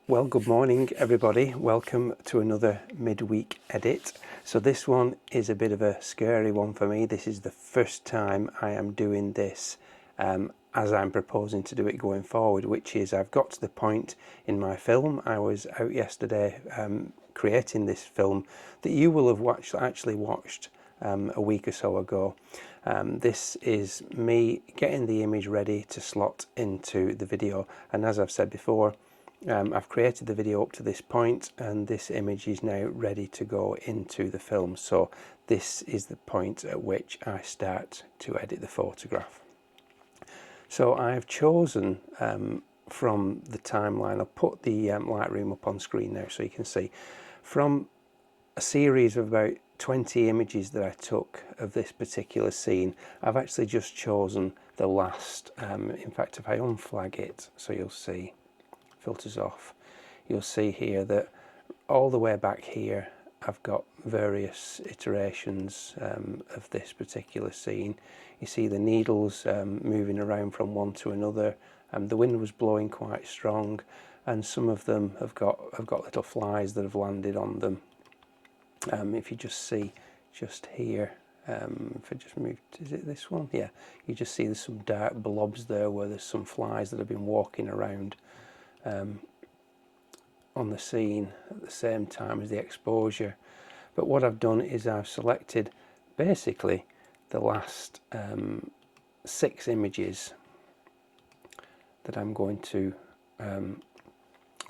Well, good morning everybody. Welcome to another midweek edit. So this one is a bit of a scary one for me. This is the first time I am doing this as I'm proposing to do it going forward, which is I've got to the point in my film. I was out yesterday creating this film that you will have actually watched a week or so ago. This is me getting the image ready to slot into the video, and as I've said before, I've created the video up to this point and this image is now ready to go into the film. So this is the point at which I start to edit the photograph. So I've chosen from the timeline, I'll put the Lightroom up on screen now so you can see, from a series of about 20 images that I took of this particular scene, I've actually just chosen the last. In fact, if I unflag it, so you'll see, filters off, you'll see here that all the way back here I've got various iterations of this particular scene. You see the needles moving around from one to another, and the wind was blowing quite strong, and some of them have got little flies that have landed on them. If you just see just here, if I just move, is it this one? Yeah, you just see there's some dark blobs there where there's some flies that have been walking around on the scene at the same time as the exposure. But what I've done is I've selected basically the last 6 images that I'm going to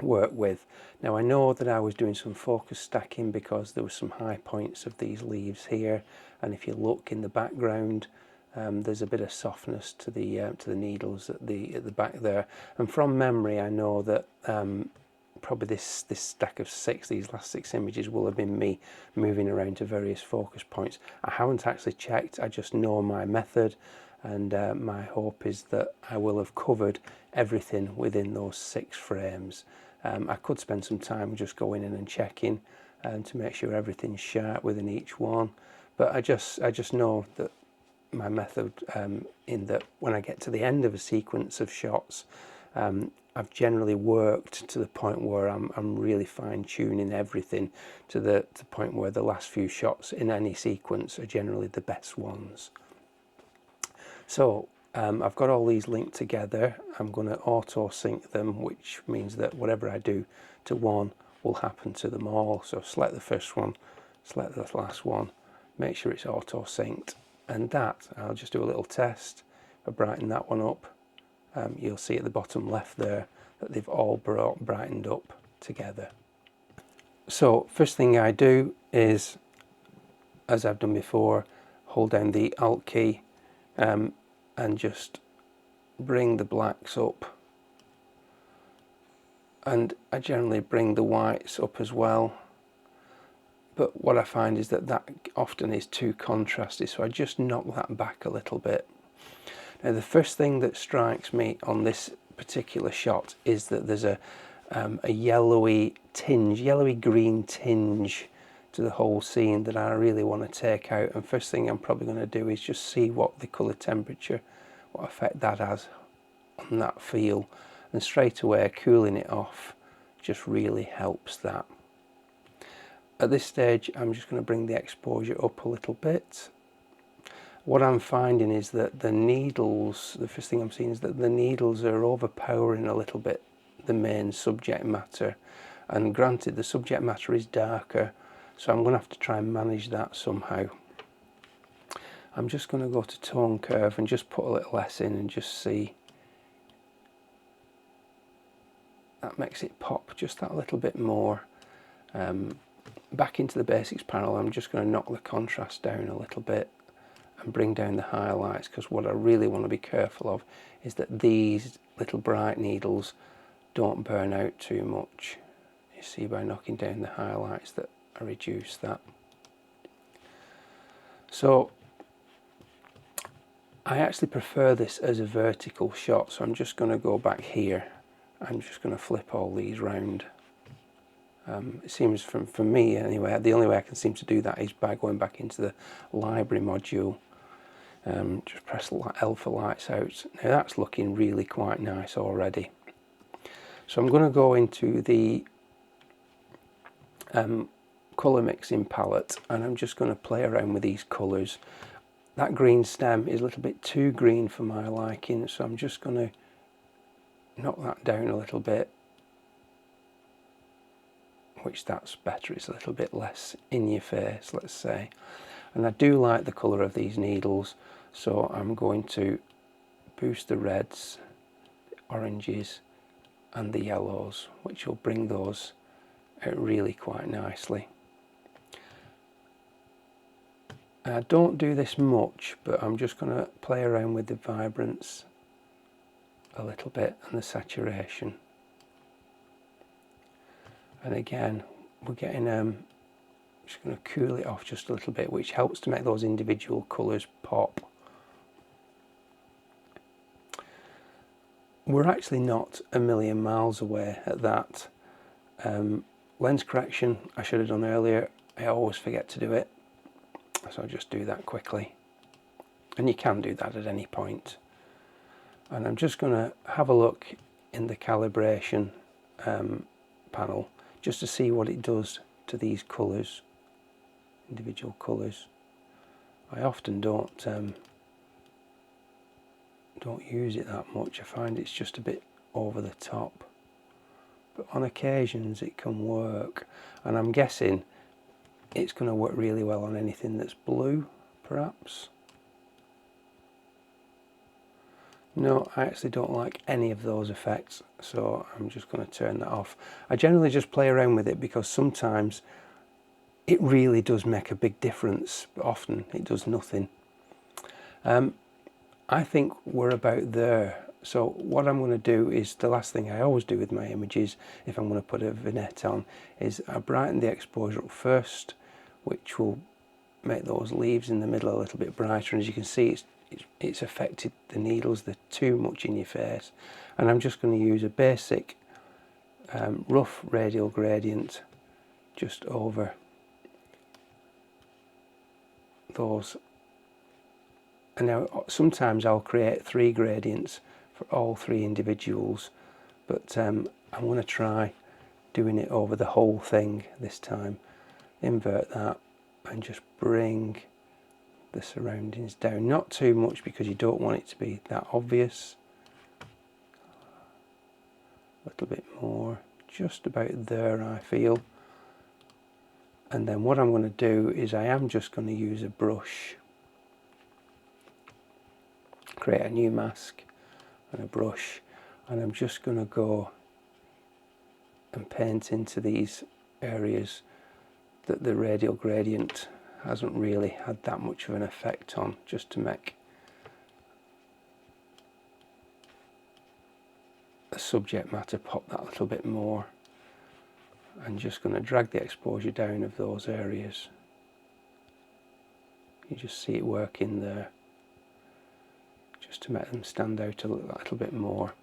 work with. Now I know that I was doing some focus stacking because there were some high points of these leaves here, and if you look in the background, there's a bit of softness to the needles at the back there. And from memory, I know that probably this stack of 6, these last 6 images, will have been me moving around to various focus points. I haven't actually checked. I just know my method, and my hope is that I will have covered everything within those 6 frames. I could spend some time just going in and checking to make sure everything's sharp within each one, but I just know that my method, in that when I get to the end of a sequence of shots, I've generally worked to the point where I'm really fine-tuning everything to the point where the last few shots in any sequence are generally the best ones. So I've got all these linked together. I'm going to auto sync them, which means that whatever I do to one will happen to them all. So select the first one, select the last one, make sure it's auto synced. And that, I'll just do a little test. If I brighten that one up, you'll see at the bottom left there that they've all brightened up together. So first thing I do is, as I've done before, hold down the Alt key and just bring the blacks up. And I generally bring the whites up as well. But what I find is that often is too contrasty, so I just knock that back a little bit. Now the first thing that strikes me on this particular shot is that there's a yellowy tinge, yellowy green tinge to the whole scene that I really want to take out. And first thing I'm probably going to do is just see what the colour temperature, what effect that has on that feel. And straight away cooling it off just really helps that. At this stage, I'm just going to bring the exposure up a little bit. What I'm finding is that the needles, the first thing I'm seeing is that the needles are overpowering a little bit the main subject matter. And granted, the subject matter is darker, so I'm going to have to try and manage that somehow. I'm just going to go to tone curve and just put a little less in and just see. That makes it pop just that little bit more. Back into the basics panel, I'm just going to knock the contrast down a little bit and bring down the highlights, because what I really want to be careful of is that these little bright needles don't burn out too much. You see by knocking down the highlights that I reduce that. So I actually prefer this as a vertical shot, so I'm just going to go back here. I'm just going to flip all these round. It seems, for me anyway, the only way I can seem to do that is by going back into the library module. Just press L for lights out. Now that's looking really quite nice already. So I'm going to go into the colour mixing palette, and I'm just going to play around with these colours. That green stem is a little bit too green for my liking, so I'm just going to knock that down a little bit, which that's better. It's a little bit less in your face, let's say. And I do like the colour of these needles, so I'm going to boost the reds, the oranges and the yellows, which will bring those out really quite nicely. And I don't do this much, but I'm just going to play around with the vibrance a little bit and the saturation. And again, we're getting just going to cool it off just a little bit, which helps to make those individual colours pop. We're actually not a million miles away at that. Lens correction I should have done earlier. I always forget to do it, so I'll just do that quickly. And you can do that at any point. And I'm just going to have a look in the calibration panel just to see what it does to these colours, individual colours. I often don't use it that much. I find it's just a bit over the top, but on occasions it can work, and I'm guessing it's going to work really well on anything that's blue, perhaps. No, I actually don't like any of those effects, so I'm just going to turn that off. I generally just play around with it because sometimes it really does make a big difference, but often it does nothing. I think we're about there. So what I'm going to do is, the last thing I always do with my images, if I'm going to put a vignette on, is I brighten the exposure up first, which will make those leaves in the middle a little bit brighter. And as you can see, it's affected the needles. They're too much in your face. And I'm just going to use a basic rough radial gradient just over those. And now sometimes I'll create 3 gradients for all 3 individuals, but I'm going to try doing it over the whole thing this time. Invert that and just bring the surroundings down. Not too much because you don't want it to be that obvious. A little bit more, just about there I feel. And then what I'm going to do is I am just going to use a brush. Create a new mask and a brush, and I'm just going to go and paint into these areas that the radial gradient hasn't really had that much of an effect on, just to make the subject matter pop that little bit more. I'm just going to drag the exposure down of those areas. You just see it working there, just to make them stand out a little bit more.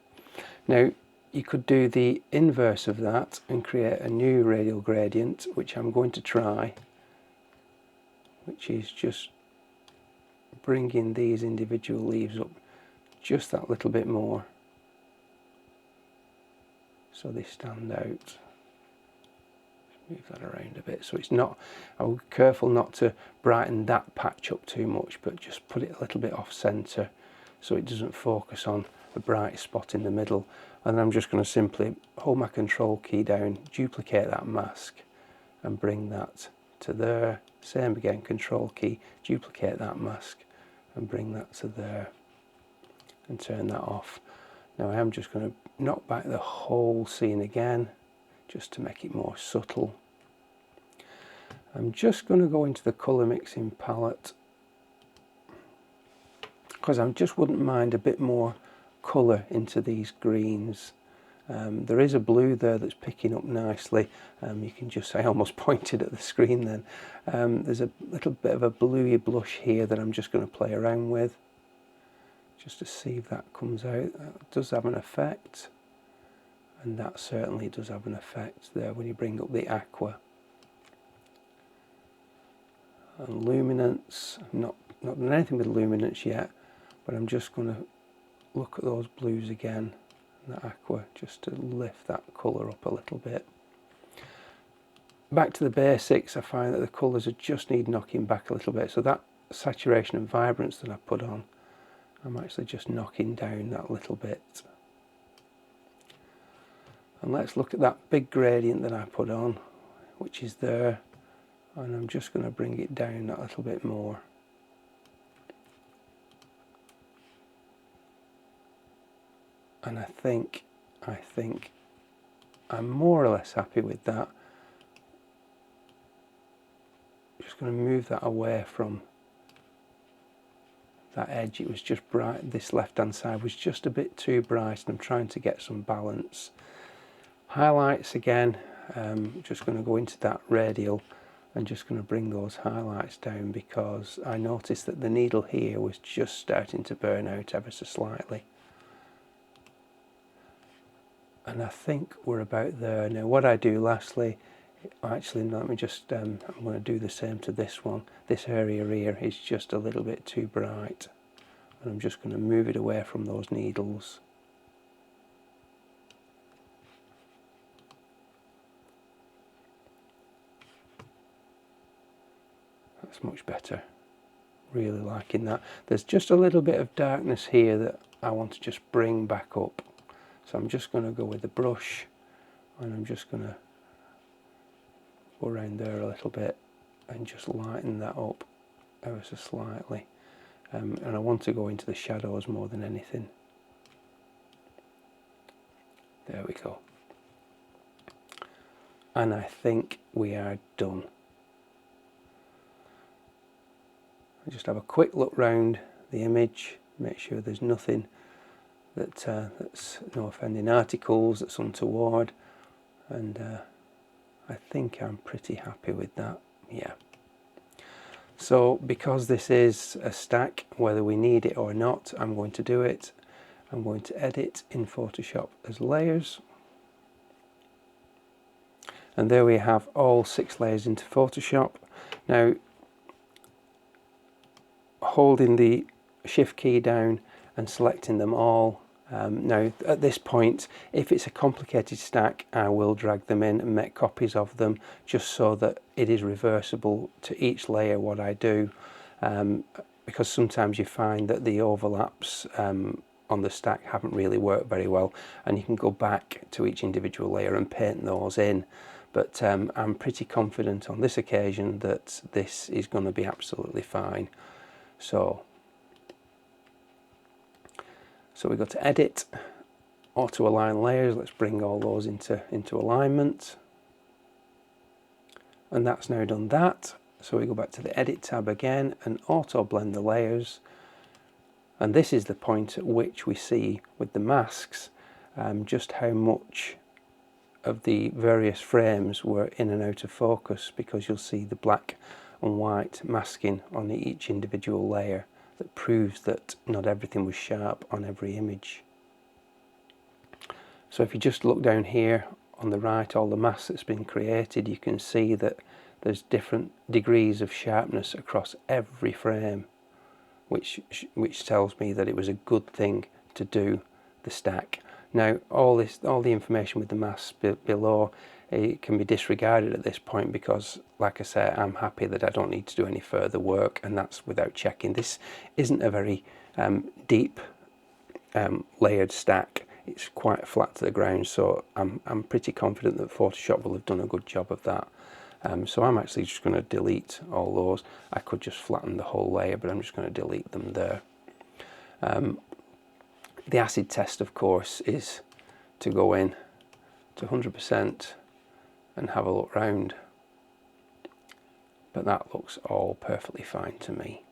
Now you could do the inverse of that and create a new radial gradient, which I'm going to try, which is just bringing these individual leaves up just that little bit more so they stand out. Move that around a bit so it's not, I'm careful not to brighten that patch up too much, but just put it a little bit off centre so it doesn't focus on a bright spot in the middle. And I'm just going to simply hold my control key down, duplicate that mask and bring that to there. Same again, control key, duplicate that mask and bring that to there and turn that off. Now I am just going to knock back the whole scene again just to make it more subtle. I'm just going to go into the colour mixing palette because I just wouldn't mind a bit more colour into these greens. There is a blue there that's picking up nicely. You can just say I almost pointed at the screen then. There's a little bit of a bluey blush here that I'm just going to play around with just to see if that comes out. That does have an effect, and that certainly does have an effect there when you bring up the aqua. And luminance, I've not done anything with luminance yet, but I'm just going to look at those blues again and that aqua just to lift that colour up a little bit. Back to the basics, I find that the colours just need knocking back a little bit. So that saturation and vibrance that I put on, I'm actually just knocking down that little bit. And let's look at that big gradient that I put on, which is there, and I'm just going to bring it down that little bit more. And I think I'm more or less happy with that. Just going to move that away from that edge. It was just bright. This left hand side was just a bit too bright, and I'm trying to get some balance. Highlights again, just going to go into that radial and just going to bring those highlights down, because I noticed that the needle here was just starting to burn out ever so slightly. And I think we're about there. Now what I do lastly, actually let me just, I'm going to do the same to this one. This area here is just a little bit too bright, and I'm just going to move it away from those needles. That's much better. Really liking that. There's just a little bit of darkness here that I want to just bring back up. So I'm just going to go with the brush, and I'm just going to go around there a little bit and just lighten that up ever so slightly. And I want to go into the shadows more than anything. There we go. And I think we are done. I just have a quick look round the image, make sure there's nothing that's no offending articles, that's untoward, and I think I'm pretty happy with that. Yeah. So because this is a stack, whether we need it or not, I'm going to do it. I'm going to edit in Photoshop as layers. And there we have all 6 layers into Photoshop. Now, holding the shift key down and selecting them all. Now at this point, if it's a complicated stack, I will drag them in and make copies of them, just so that it is reversible to each layer what I do, because sometimes you find that the overlaps on the stack haven't really worked very well, and you can go back to each individual layer and paint those in. But I'm pretty confident on this occasion that this is going to be absolutely fine. So we go to edit, auto align layers. Let's bring all those into alignment, and that's now done that. So we go back to the edit tab again and auto blend the layers, and this is the point at which we see with the masks just how much of the various frames were in and out of focus, because you'll see the black and white masking on each individual layer. That proves that not everything was sharp on every image. So if you just look down here on the right, all the masks that's been created, you can see that there's different degrees of sharpness across every frame, which tells me that it was a good thing to do the stack. Now all the information with the masks below, it can be disregarded at this point, because like I say, I'm happy that I don't need to do any further work, and that's without checking. This isn't a very deep layered stack. It's quite flat to the ground, so I'm pretty confident that Photoshop will have done a good job of that. So I'm actually just going to delete all those. I could just flatten the whole layer, but I'm just going to delete them there. The acid test, of course, is to go in to 100% and have a look round, but that looks all perfectly fine to me.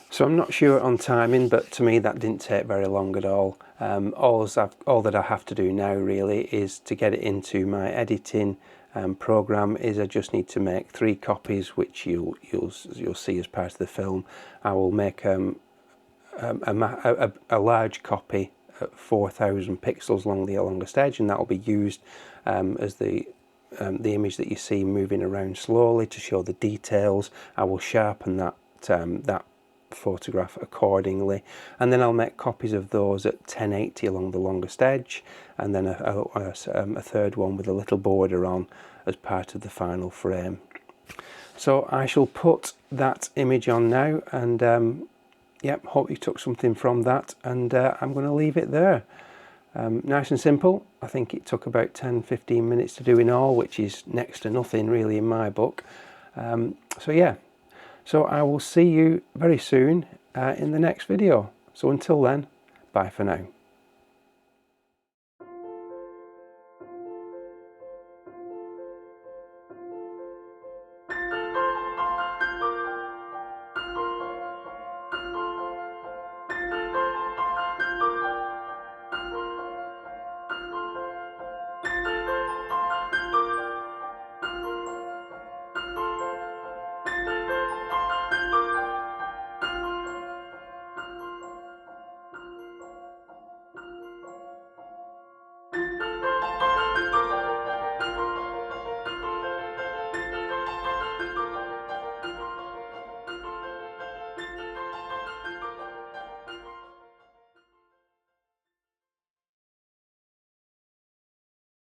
So I'm not sure on timing, but to me that didn't take very long at all. All that I have to do now really is to get it into my editing program. Is I just need to make 3 copies, which you'll see as part of the film. I will make a large copy at 4,000 pixels along the longest edge, and that will be used as the image that you see moving around slowly to show the details. I will sharpen that photograph accordingly, and then I'll make copies of those at 1080 along the longest edge, and then a third one with a little border on as part of the final frame. So I shall put that image on now, and yep, hope you took something from that, and I'm going to leave it there. Nice and simple. I think it took about 10-15 minutes to do in all, which is next to nothing really in my book. So yeah, so I will see you very soon in the next video. So until then, bye for now.